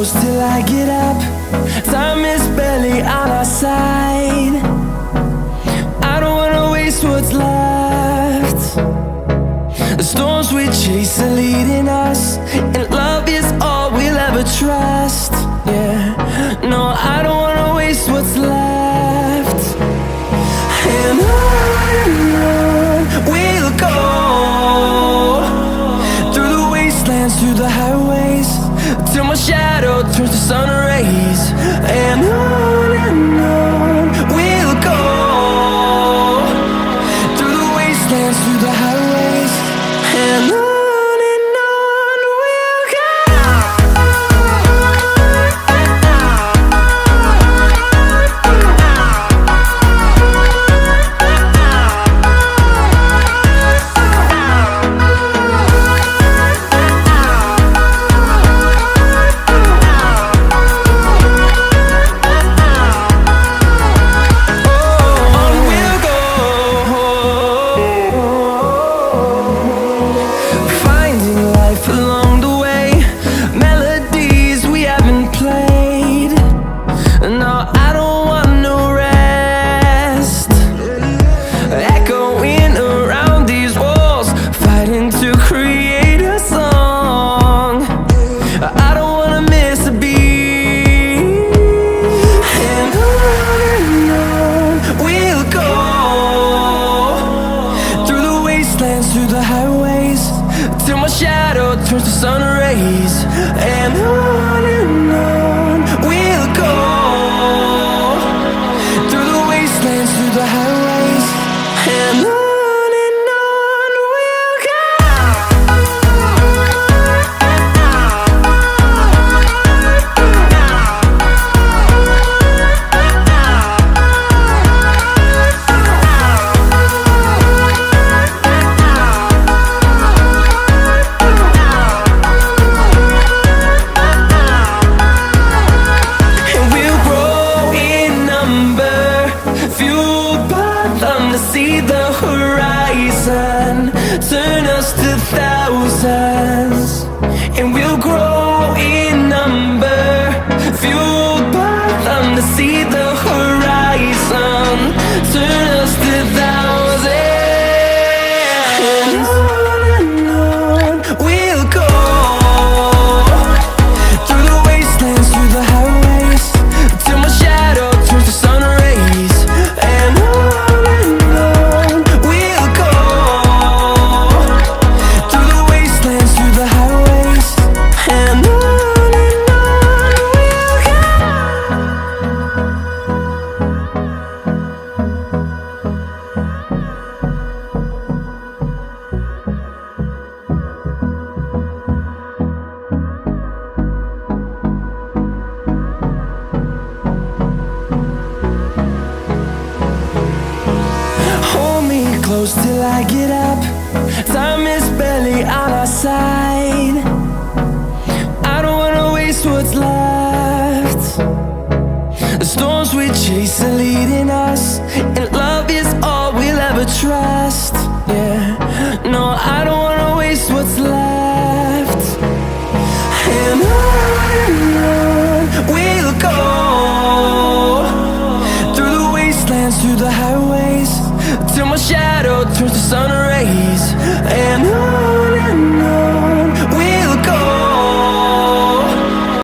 close till I get up. Time is barely on our side. I don't wanna waste what's left. The storms we chase are leading us, and love is all we'll ever trust. Yeah, no, I don't wanna waste what's left. And on we'll go, through the wastelands, through the highways, till my shadow turns to sun rays. And on we'll go, through the wastelands, through the highways, and on we'll go. Through the highways, till my shadow turns to sun rays. And on we'll go, through the wastelands, through the highways, and on we'll go. See the horizon, turn us to thousands, and we'll grow in number, fueled by them. To see the horizon, turn us to thousands, and on we'll go, through the wastelands, through the highways, till my shadow turns to sun rays. And close till I get up. Time is barely on our side. I don't wanna waste what's left. The storms we chase are leading us, and love is all we'll ever trust. Yeah, no, I don't wanna waste what's left. And on we'll go, through the wastelands, through the highways, till my shadow turns to sun